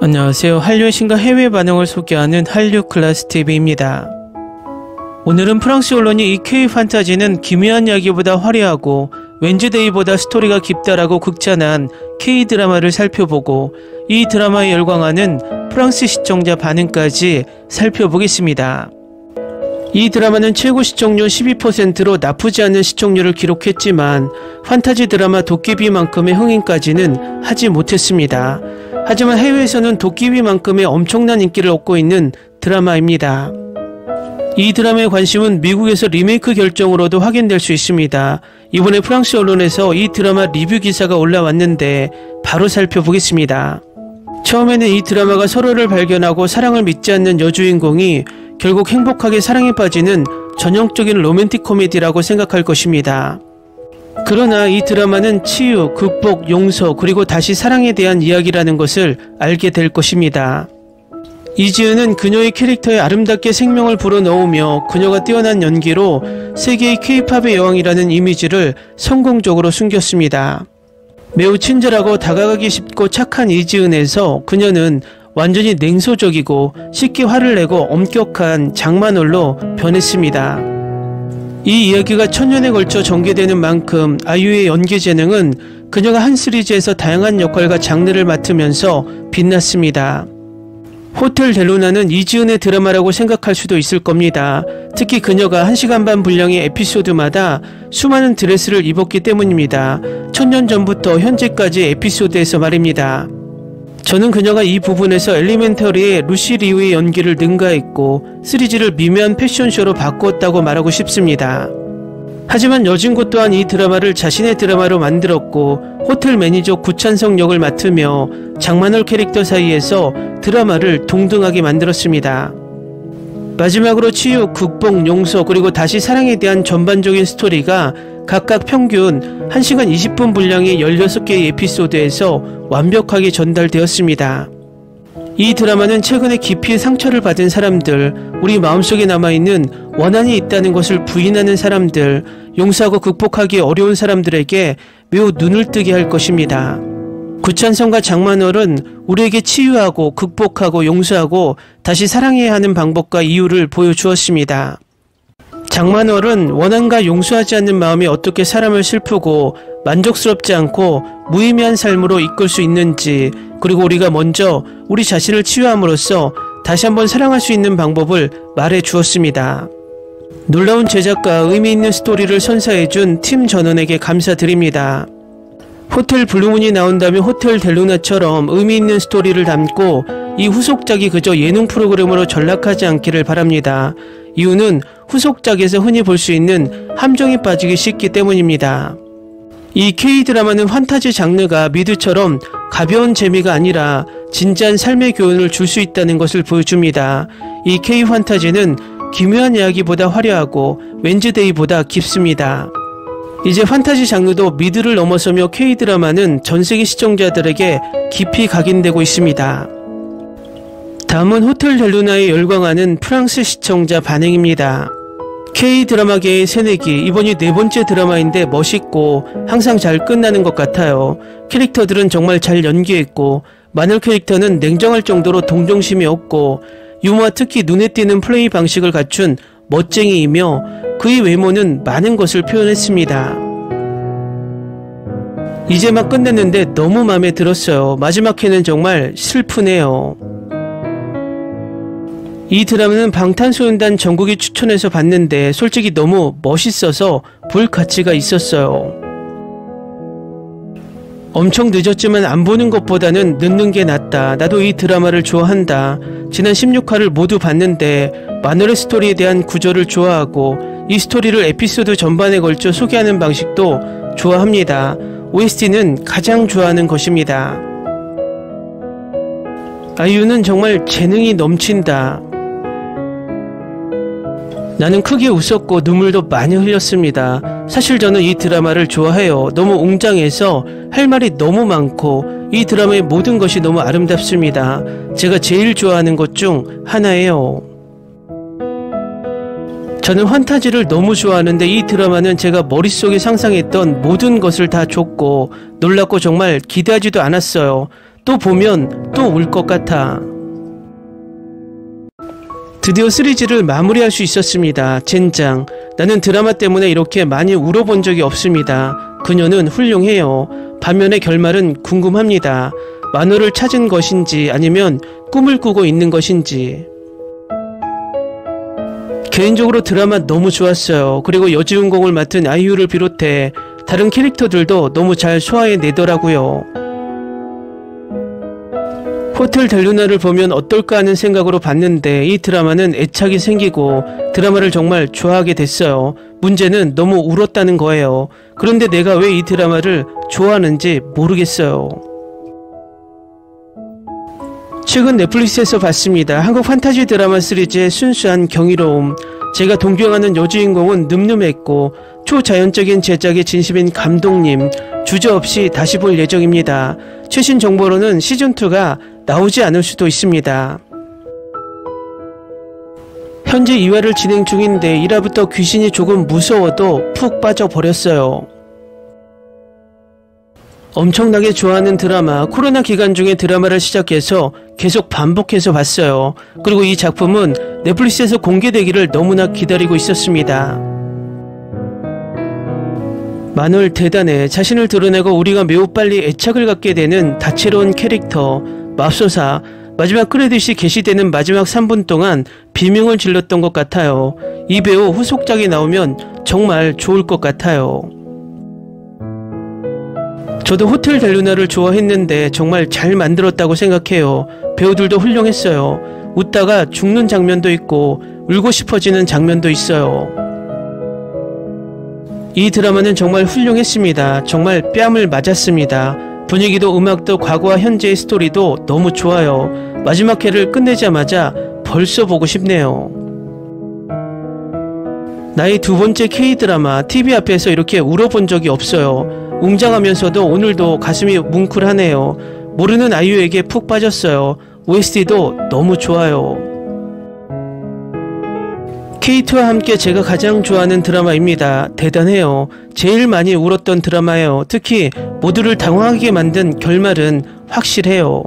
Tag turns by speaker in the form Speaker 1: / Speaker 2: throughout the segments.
Speaker 1: 안녕하세요. 한류의 신과 해외 반응을 소개하는 한류클래스TV입니다. 오늘은 프랑스 언론이 이 K-판타지는 기묘한 이야기보다 화려하고 웬즈데이보다 스토리가 깊다라고 극찬한 K-드라마를 살펴보고 이 드라마에 열광하는 프랑스 시청자 반응까지 살펴보겠습니다. 이 드라마는 최고 시청률 12%로 나쁘지 않은 시청률을 기록했지만 판타지 드라마 도깨비만큼의 흥행까지는 하지 못했습니다. 하지만 해외에서는 도깨비만큼의 엄청난 인기를 얻고 있는 드라마입니다. 이 드라마의 관심은 미국에서 리메이크 결정으로도 확인될 수 있습니다. 이번에 프랑스 언론에서 이 드라마 리뷰 기사가 올라왔는데 바로 살펴보겠습니다. 처음에는 이 드라마가 서로를 발견하고 사랑을 믿지 않는 여주인공이 결국 행복하게 사랑에 빠지는 전형적인 로맨틱 코미디라고 생각할 것입니다. 그러나 이 드라마는 치유, 극복, 용서, 그리고 다시 사랑에 대한 이야기라는 것을 알게 될 것입니다. 이지은은 그녀의 캐릭터에 아름답게 생명을 불어넣으며 그녀가 뛰어난 연기로 세계의 K-팝의 여왕이라는 이미지를 성공적으로 숨겼습니다. 매우 친절하고 다가가기 쉽고 착한 이지은에서 그녀는 완전히 냉소적이고 쉽게 화를 내고 엄격한 장만월로 변했습니다. 이 이야기가 천년에 걸쳐 전개되는 만큼 아이유의 연기 재능은 그녀가 한 시리즈에서 다양한 역할과 장르를 맡으면서 빛났습니다. 호텔 델루나는 이지은의 드라마라고 생각할 수도 있을 겁니다. 특히 그녀가 1시간 반 분량의 에피소드마다 수많은 드레스를 입었기 때문입니다. 천년 전부터 현재까지 에피소드에서 말입니다. 저는 그녀가 이 부분에서 엘리멘터리의 루시 리우의 연기를 능가했고 시리즈를 미묘한 패션쇼로 바꾸었다고 말하고 싶습니다. 하지만 여진구 또한 이 드라마를 자신의 드라마로 만들었고 호텔 매니저 구찬성 역을 맡으며 장만월 캐릭터 사이에서 드라마를 동등하게 만들었습니다. 마지막으로 치유, 극복, 용서, 그리고 다시 사랑에 대한 전반적인 스토리가 각각 평균 1시간 20분 분량의 16개의 에피소드에서 완벽하게 전달되었습니다. 이 드라마는 최근에 깊이 상처를 받은 사람들, 우리 마음속에 남아있는 원한이 있다는 것을 부인하는 사람들, 용서하고 극복하기 어려운 사람들에게 매우 눈을 뜨게 할 것입니다. 구찬성과 장만월은 우리에게 치유하고 극복하고 용서하고 다시 사랑해야 하는 방법과 이유를 보여주었습니다. 장만월은 원한과 용서하지 않는 마음이 어떻게 사람을 슬프고 만족스럽지 않고 무의미한 삶으로 이끌 수 있는지, 그리고 우리가 먼저 우리 자신을 치유함으로써 다시 한번 사랑할 수 있는 방법을 말해 주었습니다. 놀라운 제작과 의미 있는 스토리를 선사해준 팀 전원에게 감사드립니다. 호텔 블루문이 나온다면 호텔 델루나처럼 의미 있는 스토리를 담고 이 후속작이 그저 예능 프로그램으로 전락하지 않기를 바랍니다. 이유는 후속작에서 흔히 볼 수 있는 함정에 빠지기 쉽기 때문입니다. 이 K-드라마는 판타지 장르가 미드처럼 가벼운 재미가 아니라 진지한 삶의 교훈을 줄 수 있다는 것을 보여줍니다. 이 K-판타지는 기묘한 이야기보다 화려하고 웬즈데이보다 깊습니다. 이제 판타지 장르도 미드를 넘어서며 K-드라마는 전세계 시청자들에게 깊이 각인되고 있습니다. 다음은 호텔 델루나에 열광하는 프랑스 시청자 반응입니다. K-드라마계의 새내기, 이번이 4번째 드라마인데 멋있고 항상 잘 끝나는 것 같아요. 캐릭터들은 정말 잘 연기했고 마늘 캐릭터는 냉정할 정도로 동정심이 없고 유머와 특히 눈에 띄는 플레이 방식을 갖춘 멋쟁이이며 그의 외모는 많은 것을 표현했습니다. 이제 막 끝냈는데 너무 마음에 들었어요. 마지막 회는 정말 슬프네요. 이 드라마는 방탄소년단 정국이 추천해서 봤는데 솔직히 너무 멋있어서 볼 가치가 있었어요. 엄청 늦었지만 안 보는 것보다는 늦는 게 낫다. 나도 이 드라마를 좋아한다. 지난 16화를 모두 봤는데 마늘의 스토리에 대한 구조를 좋아하고 이 스토리를 에피소드 전반에 걸쳐 소개하는 방식도 좋아합니다. OST는 가장 좋아하는 것입니다. 아이유는 정말 재능이 넘친다. 나는 크게 웃었고 눈물도 많이 흘렸습니다. 사실 저는 이 드라마를 좋아해요. 너무 웅장해서 할 말이 너무 많고 이 드라마의 모든 것이 너무 아름답습니다. 제가 제일 좋아하는 것 중 하나예요. 저는 판타지를 너무 좋아하는데 이 드라마는 제가 머릿속에 상상했던 모든 것을 다 줬고 놀랍고 정말 기대하지도 않았어요. 또 보면 또 울 것 같아. 드디어 시리즈를 마무리할 수 있었습니다. 젠장. 나는 드라마 때문에 이렇게 많이 울어본 적이 없습니다. 그녀는 훌륭해요. 반면에 결말은 궁금합니다. 만호를 찾은 것인지 아니면 꿈을 꾸고 있는 것인지. 개인적으로 드라마 너무 좋았어요. 그리고 여주인공을 맡은 아이유를 비롯해 다른 캐릭터들도 너무 잘 소화해내더라고요. 호텔 델루나를 보면 어떨까 하는 생각으로 봤는데 이 드라마는 애착이 생기고 드라마를 정말 좋아하게 됐어요. 문제는 너무 울었다는 거예요. 그런데 내가 왜 이 드라마를 좋아하는지 모르겠어요. 최근 넷플릭스에서 봤습니다. 한국 판타지 드라마 시리즈의 순수한 경이로움. 제가 동경하는 여주인공은 늠름했고 초자연적인 제작의 진심인 감독님. 주저없이 다시 볼 예정입니다. 최신 정보로는 시즌2가 나오지 않을 수도 있습니다. 현재 2화를 진행 중인데 1화부터 귀신이 조금 무서워도 푹 빠져버렸어요. 엄청나게 좋아하는 드라마, 코로나 기간 중에 드라마를 시작해서 계속 반복해서 봤어요. 그리고 이 작품은 넷플릭스에서 공개되기를 너무나 기다리고 있었습니다. 만월 대단해. 자신을 드러내고 우리가 매우 빨리 애착을 갖게 되는 다채로운 캐릭터, 맙소사. 마지막 크레딧이 게시되는 마지막 3분 동안 비명을 질렀던 것 같아요. 이 배우 후속작이 나오면 정말 좋을 것 같아요. 저도 호텔 델루나를 좋아했는데 정말 잘 만들었다고 생각해요. 배우들도 훌륭했어요. 웃다가 죽는 장면도 있고 울고 싶어지는 장면도 있어요. 이 드라마는 정말 훌륭했습니다. 정말 뺨을 맞았습니다. 분위기도 음악도 과거와 현재의 스토리도 너무 좋아요. 마지막 회를 끝내자마자 벌써 보고 싶네요. 나의 두 번째 K드라마, TV 앞에서 이렇게 울어본 적이 없어요. 웅장하면서도 오늘도 가슴이 뭉클하네요. 모르는 아이유에게 푹 빠졌어요. OST도 너무 좋아요. K2와 함께 제가 가장 좋아하는 드라마입니다. 대단해요. 제일 많이 울었던 드라마예요. 특히 모두를 당황하게 만든 결말은 확실해요.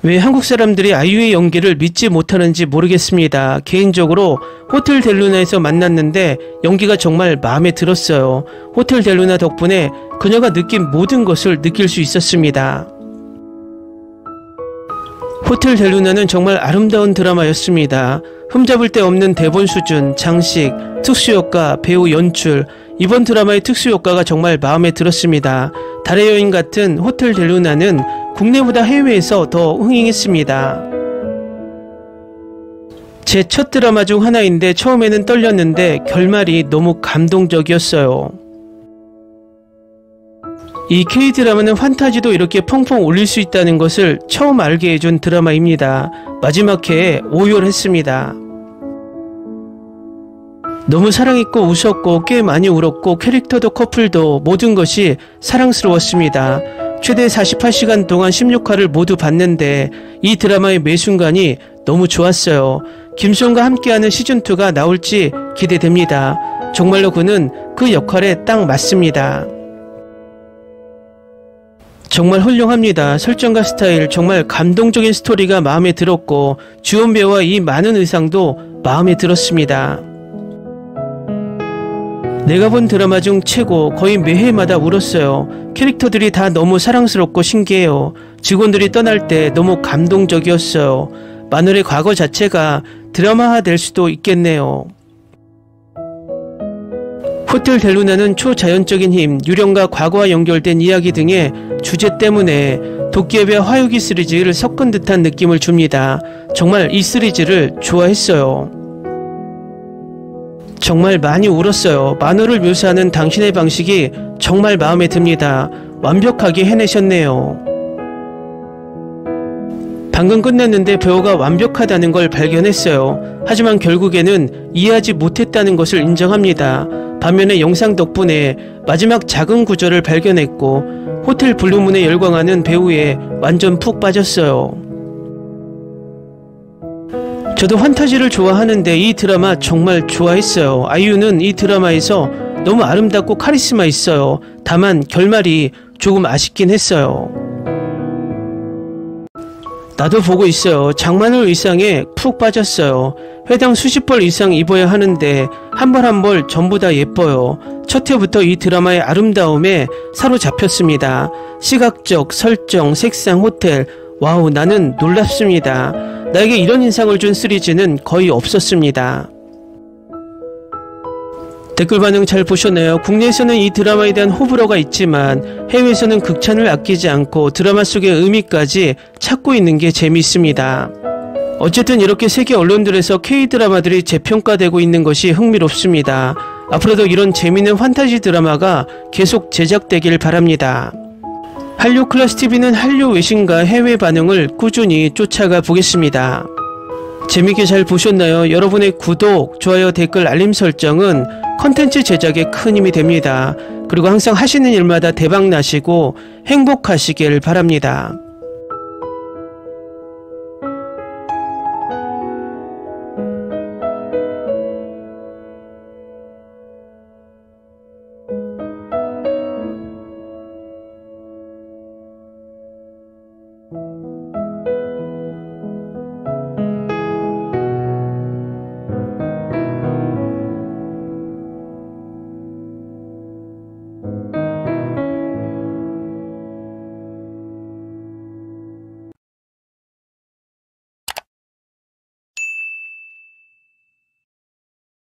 Speaker 1: 왜 한국 사람들이 아이유의 연기를 믿지 못하는지 모르겠습니다. 개인적으로 호텔 델루나에서 만났는데 연기가 정말 마음에 들었어요. 호텔 델루나 덕분에 그녀가 느낀 모든 것을 느낄 수 있었습니다. 호텔 델루나는 정말 아름다운 드라마였습니다. 흠잡을 데 없는 대본 수준, 장식, 특수효과, 배우 연출. 이번 드라마의 특수효과가 정말 마음에 들었습니다. 달의 여인 같은 호텔 델루나는 국내보다 해외에서 더 흥행했습니다. 제 첫 드라마 중 하나인데 처음에는 떨렸는데 결말이 너무 감동적이었어요. 이 K드라마는 판타지도 이렇게 펑펑 울릴 수 있다는 것을 처음 알게 해준 드라마입니다. 마지막 회에 오열했습니다. 너무 사랑있고 웃었고 꽤 많이 울었고 캐릭터도 커플도 모든 것이 사랑스러웠습니다. 최대 48시간 동안 16화를 모두 봤는데 이 드라마의 매 순간이 너무 좋았어요. 김수현과 함께하는 시즌2가 나올지 기대됩니다. 정말로 그는 그 역할에 딱 맞습니다. 정말 훌륭합니다. 설정과 스타일, 정말 감동적인 스토리가 마음에 들었고 주연 배우와 이 많은 의상도 마음에 들었습니다. 내가 본 드라마 중 최고, 거의 매회마다 울었어요. 캐릭터들이 다 너무 사랑스럽고 신기해요. 직원들이 떠날 때 너무 감동적이었어요. 마늘의 과거 자체가 드라마화 될 수도 있겠네요. 호텔 델루나는 초자연적인 힘, 유령과 과거와 연결된 이야기 등의 주제 때문에 도깨비와 화요기 시리즈를 섞은 듯한 느낌을 줍니다. 정말 이 시리즈를 좋아했어요. 정말 많이 울었어요. 만호를 묘사하는 당신의 방식이 정말 마음에 듭니다. 완벽하게 해내셨네요. 방금 끝냈는데 배우가 완벽하다는 걸 발견했어요. 하지만 결국에는 이해하지 못했다는 것을 인정합니다. 반면에 영상 덕분에 마지막 작은 구절을 발견했고 호텔 블루문에 열광하는 배우에 완전 푹 빠졌어요. 저도 판타지를 좋아하는데 이 드라마 정말 좋아했어요. 아이유는 이 드라마에서 너무 아름답고 카리스마 있어요. 다만 결말이 조금 아쉽긴 했어요. 나도 보고 있어요. 장만을 의상에 푹 빠졌어요. 회당 수십 벌 이상 입어야 하는데 한 벌 한 벌 전부 다 예뻐요. 첫 회부터 이 드라마의 아름다움에 사로잡혔습니다. 시각적, 설정, 색상, 호텔, 와우, 나는 놀랍습니다. 나에게 이런 인상을 준 시리즈는 거의 없었습니다. 댓글 반응 잘 보셨나요? 국내에서는 이 드라마에 대한 호불호가 있지만 해외에서는 극찬을 아끼지 않고 드라마 속의 의미까지 찾고 있는 게 재미있습니다. 어쨌든 이렇게 세계 언론들에서 K-드라마들이 재평가되고 있는 것이 흥미롭습니다. 앞으로도 이런 재미있는 판타지 드라마가 계속 제작되길 바랍니다. 한류 클래스TV는 한류 외신과 해외 반응을 꾸준히 쫓아가 보겠습니다. 재밌게 잘 보셨나요? 여러분의 구독, 좋아요, 댓글, 알림 설정은 컨텐츠 제작에 큰 힘이 됩니다. 그리고 항상 하시는 일마다 대박 나시고 행복하시길 바랍니다.